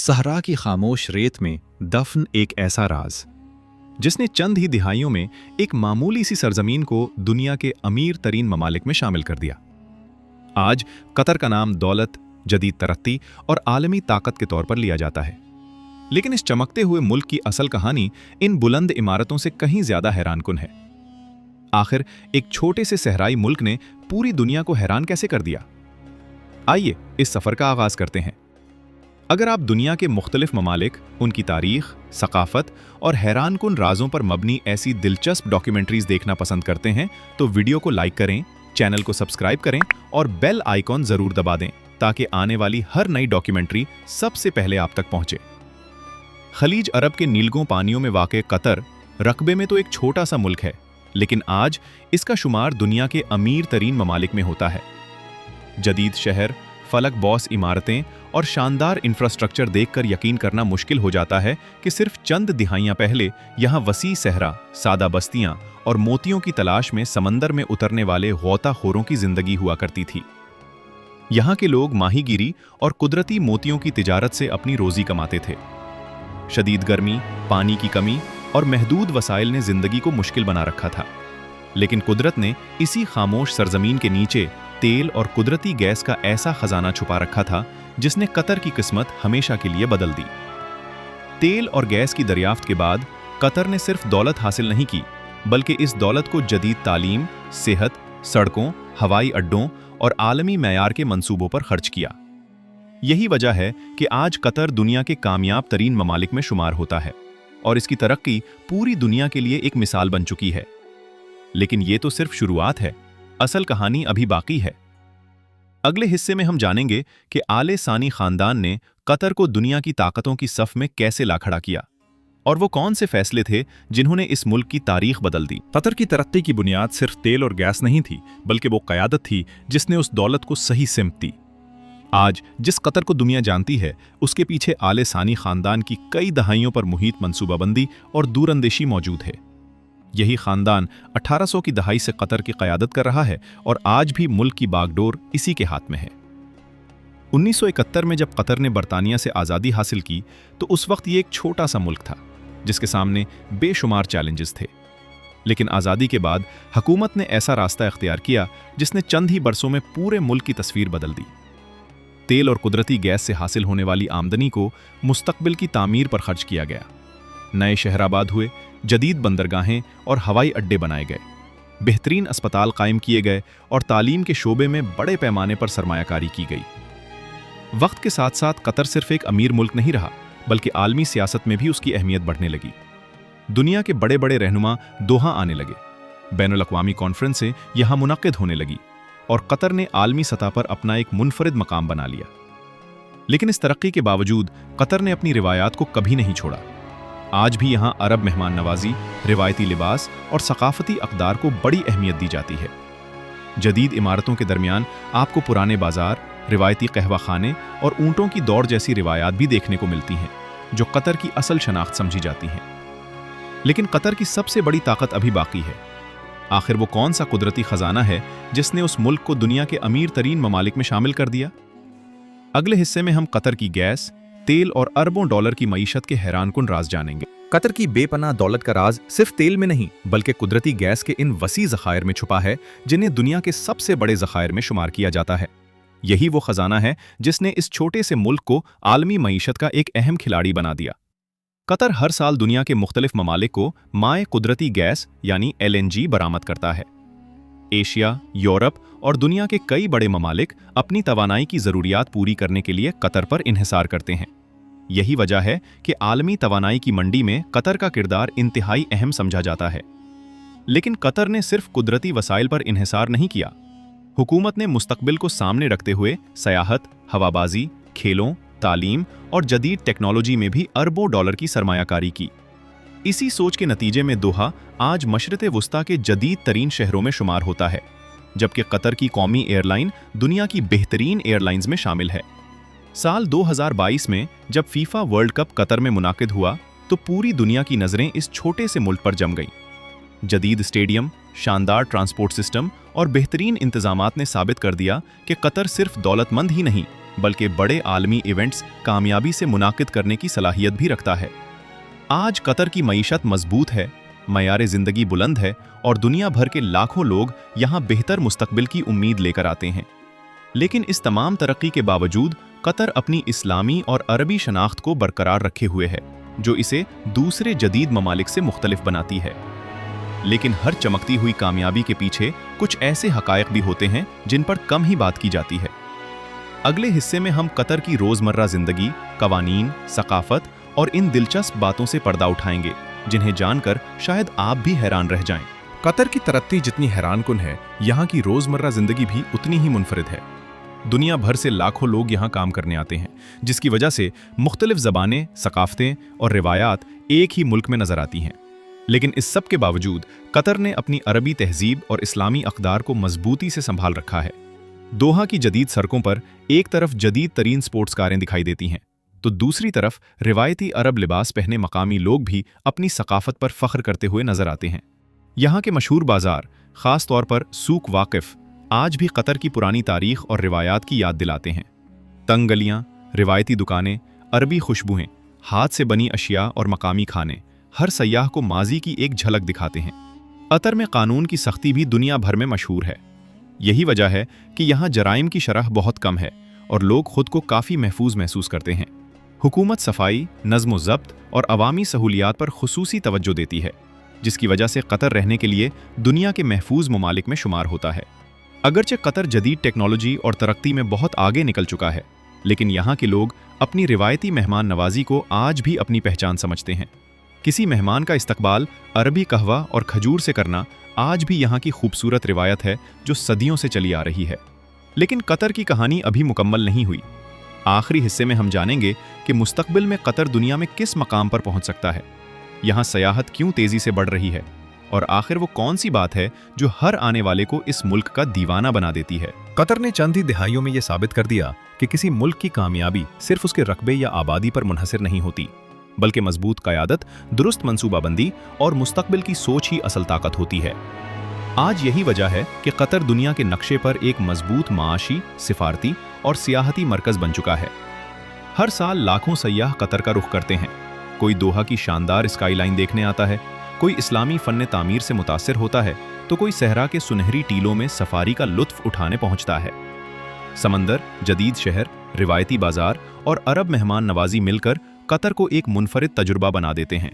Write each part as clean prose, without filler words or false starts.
सहरा की खामोश रेत में दफन एक ऐसा राज जिसने चंद ही दिहाइयों में एक मामूली सी सरजमीन को दुनिया के अमीर तरीन ममालिक में शामिल कर दिया। आज कतर का नाम दौलत, जदीद तरक्की और आलमी ताकत के तौर पर लिया जाता है, लेकिन इस चमकते हुए मुल्क की असल कहानी इन बुलंद इमारतों से कहीं ज्यादा हैरानकुन है। आखिर एक छोटे से सहराई मुल्क ने पूरी दुनिया को हैरान कैसे कर दिया? आइए इस सफर का आगाज करते हैं। अगर आप दुनिया के मुख्तलिफ ममालिक, उनकी तारीख, सकाफत और हैरानकुन राजों पर मबनी ऐसी दिलचस्प डॉक्यूमेंट्रीज देखना पसंद करते हैं तो वीडियो को लाइक करें, चैनल को सब्सक्राइब करें और बेल आइकॉन जरूर दबा दें ताकि आने वाली हर नई डॉक्यूमेंट्री सबसे पहले आप तक पहुंचे। खलीज अरब के नीलगों पानियों में वाक़ कतर रकबे में तो एक छोटा सा मुल्क है, लेकिन आज इसका शुमार दुनिया के अमीर तरीन ममालिक में होता है। जदीद शहर, फलक बॉस इमारतें और शानदार इंफ्रास्ट्रक्चर देखकर यकीन करना मुश्किल हो जाता है कि सिर्फ चंद दिहाइयां पहले यहाँ वसी सहरा, सादा बस्तियां और मोतियों की तलाश में समंदर में उतरने वाले गौताखोरों की जिंदगी हुआ करती थी। यहाँ के लोग माहीगीरी और कुदरती मोतियों की तिजारत से अपनी रोजी कमाते थे। शदीद गर्मी, पानी की कमी और महदूद वसाइल ने जिंदगी को मुश्किल बना रखा था, लेकिन कुदरत ने इसी खामोश सरजमीन के नीचे तेल और कुदरती गैस का ऐसा खजाना छुपा रखा था जिसने कतर की किस्मत हमेशा के लिए बदल दी। तेल और गैस की दरियाफ्त के बाद कतर ने सिर्फ दौलत हासिल नहीं की, बल्कि इस दौलत को जदीद तालीम, सेहत, सड़कों, हवाई अड्डों और आलमी मैयार के मंसूबों पर खर्च किया। यही वजह है कि आज कतर दुनिया के कामयाब तरीन ममालिक में शुमार होता है और इसकी तरक्की पूरी दुनिया के लिए एक मिसाल बन चुकी है। लेकिन ये तो सिर्फ शुरुआत है, असल कहानी अभी बाकी है। अगले हिस्से में हम जानेंगे कि आले सानी खानदान ने कतर को दुनिया की ताकतों की सफ में कैसे ला खड़ा किया और वो कौन से फैसले थे जिन्होंने इस मुल्क की तारीख बदल दी। कतर की तरक्की की बुनियाद सिर्फ तेल और गैस नहीं थी, बल्कि वो क़यादत थी जिसने उस दौलत को सही सिमत दी। आज जिस कतर को दुनिया जानती है, उसके पीछे आले सानी खानदान की कई दहाइयों पर मुहित मंसूबाबंदी और दूरअंदेशी मौजूद है। यही खानदान 1800 की दहाई से कतर की क़यादत कर रहा है और आज भी मुल्क की बागडोर इसी के हाथ में है। 1971 में जब कतर ने बरतानिया से आज़ादी हासिल की तो उस वक्त ये एक छोटा सा मुल्क था जिसके सामने बेशुमार चैलेंजेस थे। लेकिन आज़ादी के बाद हुकूमत ने ऐसा रास्ता इख्तियार किया जिसने चंद ही बरसों में पूरे मुल्क की तस्वीर बदल दी। तेल और कुदरती गैस से हासिल होने वाली आमदनी को मुस्तकबिल की तामीर पर खर्च किया गया। नए शहर आबाद हुए, जदीद बंदरगाहें और हवाई अड्डे बनाए गए, बेहतरीन अस्पताल कायम किए गए और तालीम के शोबे में बड़े पैमाने पर सरमायाकारी की गई। वक्त के साथ साथ कतर सिर्फ एक अमीर मुल्क नहीं रहा, बल्कि आलमी सियासत में भी उसकी अहमियत बढ़ने लगी। दुनिया के बड़े बड़े रहनुमा दोहा आने लगे, बैनुल अक़वामी कॉन्फ्रेंसें यहाँ मुनक़्क़िद होने लगी और कतर ने आलमी सतह पर अपना एक मुनफरिद मकाम बना लिया। लेकिन इस तरक्की के बावजूद कतर ने अपनी रिवायात को कभी नहीं छोड़ा। आज भी यहाँ अरब मेहमान नवाजी, रिवायती लिबास और सकाफती अक़दार को बड़ी अहमियत दी जाती है। जदीद इमारतों के दरमियान आपको पुराने बाजार, रिवायती कहवा खाने और ऊँटों की दौड़ जैसी रिवायात भी देखने को मिलती हैं, जो कतर की असल शनाख्त समझी जाती हैं। लेकिन कतर की सबसे बड़ी ताकत अभी बाकी है। आखिर वो कौन सा कुदरती खजाना है जिसने उस मुल्क को दुनिया के अमीर तरीन ममालिक में शामिल कर दिया? अगले हिस्से में हम कतर की गैस, तेल और अरबों डॉलर की मईशत के हैरानकुन राज जानेंगे। कतर की बेपनाह दौलत का राज सिर्फ तेल में नहीं, बल्कि कुदरती गैस के इन वसी ज़खायर में छुपा है जिन्हें दुनिया के सबसे बड़े ज़खायर में शुमार किया जाता है। यही वो खजाना है जिसने इस छोटे से मुल्क को आलमी मईशत का एक अहम खिलाड़ी बना दिया। कतर हर साल दुनिया के मुख्तलिफ ममालिक को माए कुदरती गैस यानी LNG बरामद करता है। एशिया, यूरोप और दुनिया के कई बड़े ममालिक अपनी तवानाई की ज़रूरियात पूरी करने के लिए कतर पर इन्हिसार करते हैं। यही वजह है कि आलमी तवानाई की मंडी में कतर का किरदार इंतहाई अहम समझा जाता है। लेकिन कतर ने सिर्फ कुदरती वसाइल पर इन्हिसार नहीं किया। हुकूमत ने मुस्तकबिल को सामने रखते हुए सयाहत, हवाबाजी, खेलों, तालीम और जदीद टेक्नोलॉजी में भी अरबों डॉलर की सरमायाकारी की। इसी सोच के नतीजे में दोहा आज मशरिक़ वुस्ता के जदीद तरीन शहरों में शुमार होता है, जबकि कतर की कौमी एयरलाइन दुनिया की बेहतरीन एयरलाइंस में शामिल है। साल 2022 में जब फीफा वर्ल्ड कप कतर में मुनाकिद हुआ तो पूरी दुनिया की नज़रें इस छोटे से मुल्क पर जम गईं। जदीद स्टेडियम, शानदार ट्रांसपोर्ट सिस्टम और बेहतरीन इंतजामात ने साबित कर दिया कि कतर सिर्फ दौलतमंद ही नहीं बल्कि बड़े आलमी इवेंट्स कामयाबी से मुनाकिद करने की सलाहियत भी रखता है। आज कतर की मईशत मजबूत है, मयार ज़िंदगी बुलंद है और दुनिया भर के लाखों लोग यहाँ बेहतर मुस्तकबिल की उम्मीद लेकर आते हैं। लेकिन इस तमाम तरक्की के बावजूद कतर अपनी इस्लामी और अरबी शनाख्त को बरकरार रखे हुए है, जो इसे दूसरे जदीद ममालिक से मुख्तलिफ बनाती है। लेकिन हर चमकती हुई कामयाबी के पीछे कुछ ऐसे हकायक भी होते हैं जिन पर कम ही बात की जाती है। अगले हिस्से में हम कतर की रोज़मर्रा ज़िंदगी, कवानीन, सकाफत और इन दिलचस्प बातों से पर्दा उठाएंगे जिन्हें जानकर शायद आप भी हैरान रह जाएं। कतर की तरक्की जितनी हैरानकुन है, यहाँ की रोज़मर्रा ज़िंदगी भी उतनी ही मुनफरिद है। दुनिया भर से लाखों लोग यहाँ काम करने आते हैं, जिसकी वजह से मुख्तलिफ ज़बानें, सकाफ़तें और रिवायात एक ही मुल्क में नज़र आती हैं। लेकिन इस सब के बावजूद कतर ने अपनी अरबी तहजीब और इस्लामी अक़दार को मजबूती से संभाल रखा है। दोहा की जदीद सड़कों पर एक तरफ जदीद तरीन स्पोर्ट्स कारें दिखाई देती हैं, तो दूसरी तरफ रिवायती अरब लिबास पहने मकामी लोग भी अपनी सकाफत पर फ़ख्र करते हुए नजर आते हैं। यहाँ के मशहूर बाजार, ख़ास तौर पर सूक वाक़िफ़, आज भी कतर की पुरानी तारीख़ और रिवायात की याद दिलाते हैं। तंग गलियाँ, रिवायती दुकानें, अरबी खुशबुएँ, हाथ से बनी अशिया और मकामी खाने हर सयाह को माजी की एक झलक दिखाते हैं। कतर में कानून की सख्ती भी दुनिया भर में मशहूर है। यही वजह है कि यहाँ जराइम की शरह बहुत कम है और लोग खुद को काफ़ी महफूज महसूस करते हैं। हुकूमत सफाई, नज़्म व ज़ब्त और अवामी सहूलियात पर खुसूसी तवज्जो देती है, जिसकी वजह से कतर रहने के लिए दुनिया के महफूज ममालिक में शुमार होता है। अगरचे कतर जदीद टेक्नोलॉजी और तरक्की में बहुत आगे निकल चुका है, लेकिन यहाँ के लोग अपनी रिवायती मेहमान नवाजी को आज भी अपनी पहचान समझते हैं। किसी मेहमान का इस्तकबाल अरबी कहवा और खजूर से करना आज भी यहाँ की खूबसूरत रिवायत है जो सदियों से चली आ रही है। लेकिन कतर की कहानी अभी मुकम्मल नहीं हुई। आखिरी हिस्से में हम जानेंगे कि मुस्तकबिल में कतर दुनिया में किस मकाम पर पहुंच सकता है, यहाँ सयाहत क्यों तेजी से बढ़ रही है और आखिर वो कौन सी बात है जो हर आने वाले को इस मुल्क का दीवाना बना देती है। कतर ने चंद ही दिहाइयों में यह साबित कर दिया कि किसी मुल्क की कामयाबी सिर्फ उसके रकबे या आबादी पर मुनहसर नहीं होती, बल्कि मजबूत क़यादत, दुरुस्त मनसूबाबंदी और मुस्तकबिल की सोच ही असल ताकत होती है। आज यही वजह है कि कतर दुनिया के नक्शे पर एक मजबूत माशी, सिफारती और सियाहती मरकज़ बन चुका है। हर साल लाखों सयाह कतर का रुख करते हैं। कोई दोहा की शानदार स्काईलाइन देखने आता है, कोई इस्लामी फ़न तामीर से मुतासिर होता है, तो कोई सहरा के सुनहरी टीलों में सफारी का लुत्फ़ उठाने पहुंचता है। समंदर, जदीद शहर, रिवायती बाजार और अरब मेहमान नवाजी मिलकर कतर को एक मुनफरिद तजुर्बा बना देते हैं।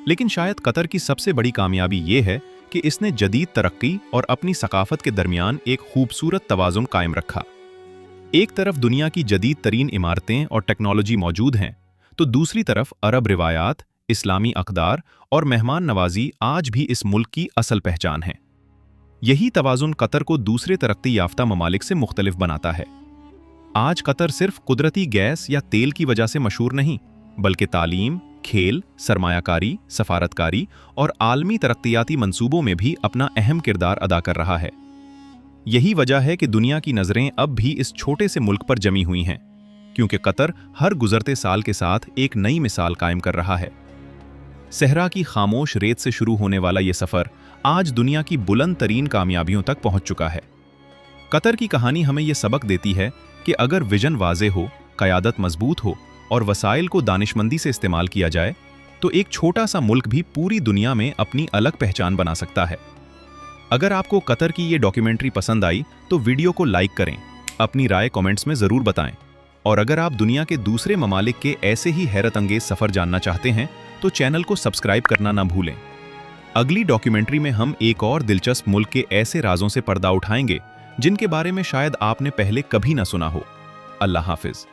लेकिन शायद कतर की सबसे बड़ी कामयाबी ये है कि इसने जदीद तरक्की और अपनी सकाफत के दरमियान एक खूबसूरत तवाज़ुन कायम रखा। एक तरफ दुनिया की जदीद तरीन इमारतें और टेक्नोलॉजी मौजूद हैं, तो दूसरी तरफ अरब रिवायात, इस्लामी अक़दार और मेहमान नवाजी आज भी इस मुल्क की असल पहचान है। यही तवाज़ुन कतर को दूसरे तरक्की याफ्ता ममालिक से मुख्तलिफ बनाता है। आज कतर सिर्फ कुदरती गैस या तेल की वजह से मशहूर नहीं, बल्कि तालीम, खेल, सरमायाकारी, सफारतकारी और आलमी तरक्याती मंसूबों में भी अपना अहम किरदार अदा कर रहा है। यही वजह है कि दुनिया की नज़रें अब भी इस छोटे से मुल्क पर जमी हुई हैं, क्योंकि कतर हर गुजरते साल के साथ एक नई मिसाल कायम कर रहा है। सहरा की खामोश रेत से शुरू होने वाला ये सफ़र आज दुनिया की बुलंद तरीन कामयाबियों तक पहुंच चुका है। कतर की कहानी हमें यह सबक देती है कि अगर विजन वाज़े हो, क़यादत मजबूत हो और वसाइल को दानिशमंदी से इस्तेमाल किया जाए, तो एक छोटा सा मुल्क भी पूरी दुनिया में अपनी अलग पहचान बना सकता है। अगर आपको कतर की ये डॉक्यूमेंट्री पसंद आई तो वीडियो को लाइक करें, अपनी राय कमेंट्स में ज़रूर बताएं, और अगर आप दुनिया के दूसरे ममालिक के ऐसे ही हैरत अंगेज सफ़र जानना चाहते हैं तो चैनल को सब्सक्राइब करना ना भूलें। अगली डॉक्यूमेंट्री में हम एक और दिलचस्प मुल्क के ऐसे राजों से पर्दा उठाएंगे जिनके बारे में शायद आपने पहले कभी ना सुना हो। अल्लाह हाफिज़।